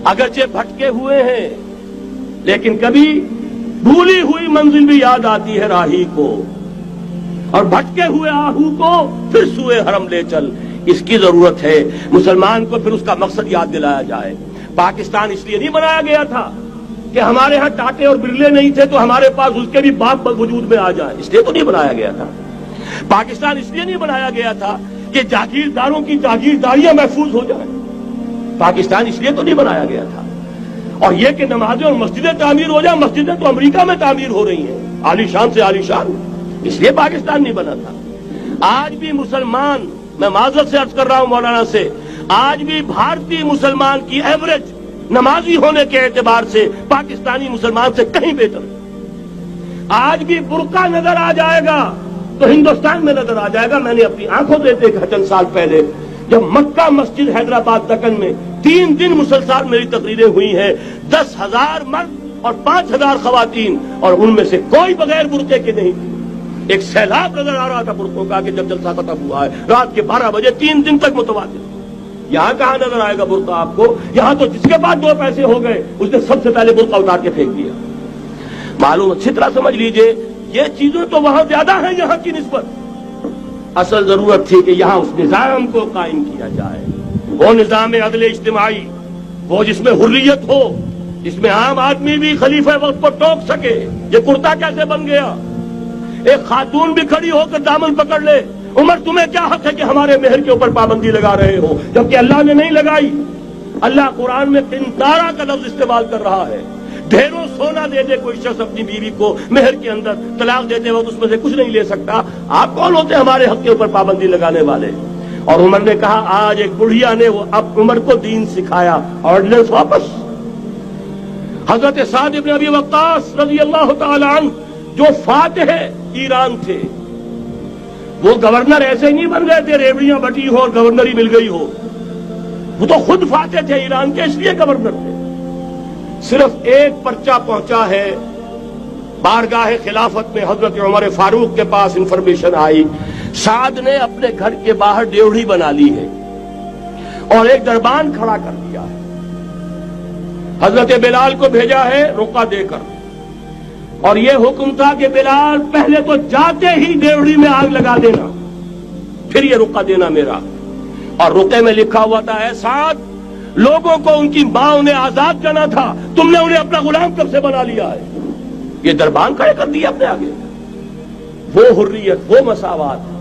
اگرچہ بھٹکے ہوئے ہیں لیکن کبھی بھولی ہوئی منزل بھی یاد آتی ہے راہی کو، اور بھٹکے ہوئے آہو کو پھر سوئے حرم لے چل۔ اس کی ضرورت ہے مسلمان کو پھر اس کا مقصد یاد دلایا جائے۔ پاکستان اس لیے نہیں بنایا گیا تھا کہ ہمارے ہاں ٹاٹے اور برلے نہیں تھے تو ہمارے پاس اس کے بھی باپ وجود میں آ جائیں، اس لیے تو نہیں بنایا گیا تھا۔ پاکستان اس لیے نہیں بنایا گیا تھا کہ جاگیرداروں کی جاگیرداریاں محفوظ ہو جائیں، پاکستان اس لیے تو نہیں بنایا گیا تھا۔ اور یہ کہ نمازیں اور مسجدیں تعمیر ہو جائیں، مسجدیں تو امریکہ میں تعمیر ہو رہی ہیں عالی شان سے عالی شان، اس لیے پاکستان نہیں بنا تھا۔ آج بھی مسلمان، میں معذرت سے عرض کر رہا ہوں مولانا سے، آج بھی بھارتی مسلمان کی ایوریج نمازی ہونے کے اعتبار سے پاکستانی مسلمان سے کہیں بہتر۔ آج بھی برقع نظر آ جائے گا تو ہندوستان میں نظر آ جائے گا۔ میں نے اپنی آنکھوں سے دیکھا چند سال پہلے جب مکہ مسجد حیدرآباد دکن میں 3 دن مسلسل میری تقریریں ہوئی ہیں، 10,000 مرد اور 5,000 خواتین، اور ان میں سے کوئی بغیر برقعے کے نہیں تھی۔ ایک سیلاب نظر آ رہا تھا برقعوں کا کہ جب جلسہ ختم ہوا ہے رات کے 12 بجے 3 دن تک متواتر۔ یہاں کہاں نظر آئے گا برقع آپ کو؟ یہاں تو جس کے پاس 2 پیسے ہو گئے اس نے سب سے پہلے برقع اتار کے پھینک دیا۔ معلوم اچھی طرح سمجھ لیجئے یہ چیزیں تو وہاں زیادہ ہیں یہاں کی نسبت۔ اصل ضرورت تھی کہ یہاں اس نظام کو قائم کیا جائے، وہ نظام عدل اجتماعی، وہ جس میں حریت ہو، جس میں عام آدمی بھی خلیفہ وقت کو ٹوک سکے۔ یہ کرتا کیسے بن گیا؟ ایک خاتون بھی کھڑی ہو کر دامن پکڑ لے، عمر تمہیں کیا حق ہے کہ ہمارے مہر کے اوپر پابندی لگا رہے ہو، جبکہ اللہ نے نہیں لگائی۔ اللہ قرآن میں قنطارہ کا لفظ استعمال کر رہا ہے۔ ڈھیروں سونا دے دے کوئی شخص اپنی بیوی کو مہر کے اندر، طلاق دیتے وقت اس میں سے کچھ نہیں لے سکتا۔ آپ کون ہوتے ہمارے حق کے اوپر پابندی لگانے والے؟ اور عمر نے کہا آج ایک بڑھیا نے وہ اب عمر کو دین سکھایا، آرڈیننس واپس۔ حضرت سعد بن ابی وقاص رضی اللہ تعالی عنہ جو فاتح ایران تھے، وہ گورنر ایسے ہی نہیں بن گئے تھے ریوڑیاں بٹی ہو اور گورنری مل گئی ہو، وہ تو خود فاتح تھے ایران کے، اس لیے گورنر تھے۔ صرف ایک پرچہ پہنچا ہے بارگاہ خلافت میں، حضرت عمر فاروق کے پاس انفارمیشن آئی سعد نے اپنے گھر کے باہر ڈیوڑی بنا لی ہے اور ایک دربان کھڑا کر دیا ہے۔ حضرت بلال کو بھیجا ہے رقعہ دے کر، اور یہ حکم تھا کہ بلال پہلے تو جاتے ہی ڈیوڑی میں آگ لگا دینا، پھر یہ رقعہ دینا میرا۔ اور رقعے میں لکھا ہوا تھا اے سعد، لوگوں کو ان کی ماں انہیں آزاد کرنا تھا، تم نے انہیں اپنا غلام کب سے بنا لیا ہے؟ یہ دربان کھڑے کر دیا اپنے آگے۔ وہ حریت، وہ مساوات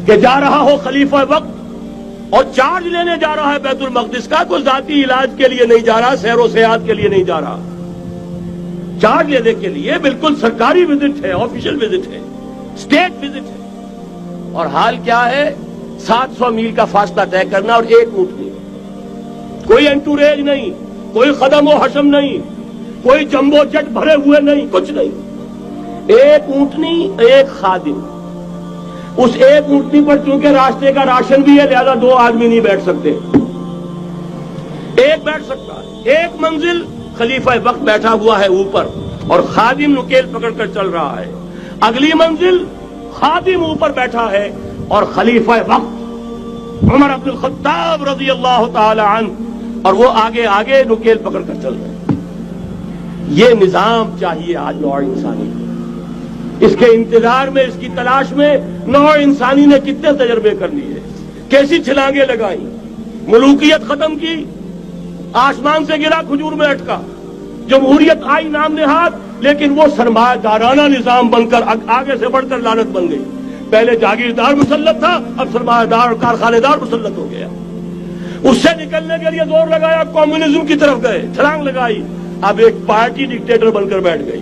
کہ جا رہا ہو خلیفہ وقت اور چارج لینے جا رہا ہے بیت المقدس کا، کوئی ذاتی علاج کے لیے نہیں جا رہا، سیر و سیاحت کے لیے نہیں جا رہا، چارج لینے کے لیے بالکل سرکاری وزٹ ہے، آفیشل وزٹ ہے، اسٹیٹ وزٹ ہے۔ اور حال کیا ہے؟ 700 میل کا فاصلہ طے کرنا اور ایک اونٹ نہیں، کوئی انٹوریج نہیں، کوئی قدم و حشم نہیں، کوئی جمبو جٹ بھرے ہوئے نہیں، کچھ نہیں، ایک اونٹنی ایک خادم۔ اس ایک اونٹنی پر چونکہ راستے کا راشن بھی ہے لہذا 2 آدمی نہیں بیٹھ سکتے، ایک بیٹھ سکتا ہے۔ ایک منزل خلیفہ وقت بیٹھا ہوا ہے اوپر اور خادم نکیل پکڑ کر چل رہا ہے، اگلی منزل خادم اوپر بیٹھا ہے اور خلیفہ وقت عمر بن الخطاب رضی اللہ تعالی عنہ اور وہ آگے آگے نکیل پکڑ کر چل رہے ہیں۔ یہ نظام چاہیے آج نوع انسانی کو۔ اس کے انتظار میں، اس کی تلاش میں نوع انسانی نے کتنے تجربے کر لیے، کیسی چھلانگیں لگائیں، ملوکیت ختم کی، آسمان سے گرا کھجور میں اٹکا، جمہوریت آئی نام نہاد، لیکن وہ سرمایہ دارانہ نظام بن کر آگے سے بڑھ کر لعنت بن گئی۔ پہلے جاگیردار مسلط تھا، اب سرمایہ دار اور کارخانے دار مسلط ہو گیا۔ اس سے نکلنے کے لیے زور لگایا، کمیونزم کی طرف گئے، چھلانگ لگائی، اب ایک پارٹی ڈکٹیٹر بن کر بیٹھ گئی۔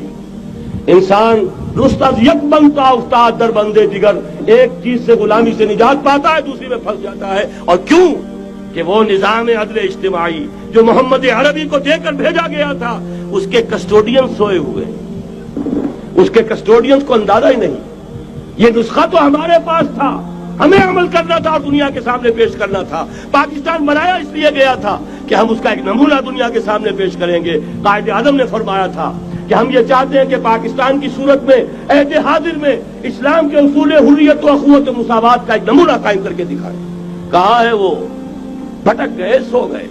انسان رست از یک بنتا استاد در بندے دیگر، ایک چیز سے غلامی سے نجات پاتا ہے دوسری میں پھنس جاتا ہے۔ اور کیوں؟ کہ وہ نظام عدل اجتماعی جو محمد عربی کو دے کر بھیجا گیا تھا، اس کے کسٹوڈین سوئے ہوئے، اس کے کسٹوڈینز کو اندازہ ہی نہیں۔ یہ نسخہ تو ہمارے پاس تھا، ہمیں عمل کرنا تھا اور دنیا کے سامنے پیش کرنا تھا۔ پاکستان بنایا اس لیے گیا تھا کہ ہم اس کا ایک نمونہ دنیا کے سامنے پیش کریں گے۔ قائد اعظم نے فرمایا تھا کہ ہم یہ چاہتے ہیں کہ پاکستان کی صورت میں عہد حاضر میں اسلام کے اصول حریت و اخوت و مساوات کا ایک نمونہ قائم کر کے دکھائیں۔ کہاں ہے وہ؟ بھٹک گئے، سو گئے۔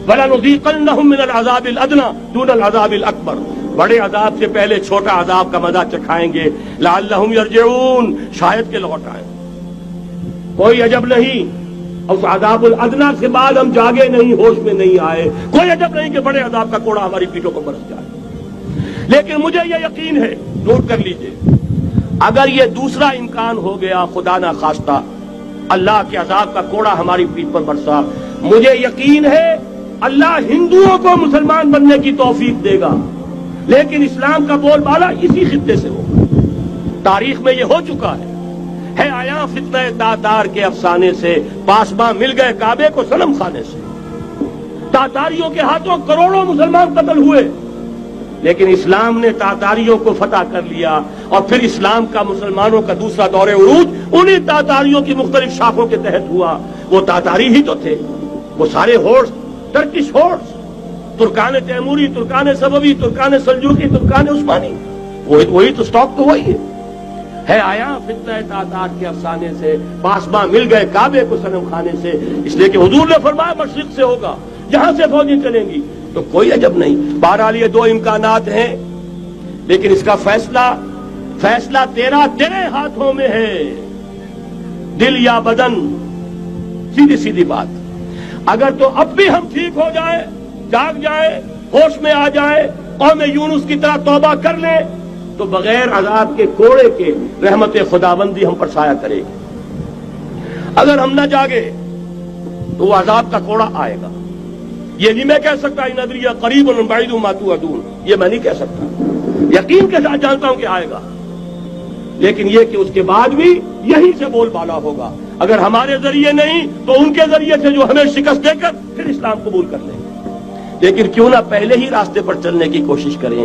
وَلَنُذِيقَنَّهُم مِّنَ الْعَذَابِ الْأَدْنَىٰ دُونَ الْعَذَابِ الْأَكْبَرِ، بڑے عذاب سے پہلے چھوٹا عذاب کا مزہ چکھائیں گے. لَعَلَّهُمْ يَرْجِعُونَ، شاید کہ لوٹ آئیں. کوئی عجب نہیں اس عذاب الادنا سے بعد ہم جاگے نہیں، ہوش میں نہیں آئے. کوئی عجب نہیں کہ بڑے عذاب کا کوڑا ہماری پیٹھوں پر برس جائے. لیکن مجھے یہ یقین ہے، نوٹ کر لیجئے، اگر یہ دوسرا امکان ہو گیا، خدا نہ خواستہ اللہ کے عذاب کا کوڑا ہماری پیٹھ پر برسا، مجھے یقین ہے اللہ ہندوؤں کو مسلمان بننے کی توفیق دے گا. لیکن اسلام کا بول بالا اسی خطے سے ہوگا. تاریخ میں یہ ہو چکا ہے آیا فتنہ تاتار کے افسانے سے، پاسباں مل گئے کعبے کو صنم خانے سے. تاتاریوں کے ہاتھوں کروڑوں مسلمان قتل ہوئے، لیکن اسلام نے تاتاریوں کو فتح کر لیا، اور پھر اسلام کا مسلمانوں کا دوسرا دور عروج انہی تاتاریوں کی مختلف شاخوں کے تحت ہوا. وہ تاتاری ہی تو تھے، وہ سارے ہورس، ٹرکش ہورس، ترکان تیموری، ترکان صفوی، ترکان سلجوقی، ترکان عثمانی، وہی تو سٹاک تو وہی ہے آیا فتنہ تاتار کے افسانے سے، پاسباں مل گئے کعبے کو صنم خانے سے. اس لیے کہ حضور نے فرمایا مشرق سے ہوگا، جہاں سے فوجیں چلیں گی. تو کوئی عجب نہیں. بہرحال یہ دو امکانات ہیں، لیکن اس کا فیصلہ تیرے ہاتھوں میں ہے، دل یا بدن. سیدھی بات. اگر تو اب بھی ہم ٹھیک ہو جائیں، جاگ جائیں، ہوش میں آ جائیں، قوم یونس کی طرح توبہ کر لیں، تو بغیر عذاب کے کوڑے کے رحمت خداوندی ہم پر سایہ کرے گی. اگر ہم نہ جاگے تو وہ عذاب کا کوڑا آئے گا. یہ نہیں میں کہہ سکتا ان ادری قریب بعید ما توعدون، یہ میں نہیں کہہ سکتا، یقین کے ساتھ جانتا ہوں کہ آئے گا. لیکن یہ کہ اس کے بعد بھی یہی سے بول بالا ہوگا. اگر ہمارے ذریعے نہیں تو ان کے ذریعے سے جو ہمیں شکست دے کر پھر اسلام قبول کر لیں. لیکن کیوں نہ پہلے ہی راستے پر چلنے کی کوشش کریں.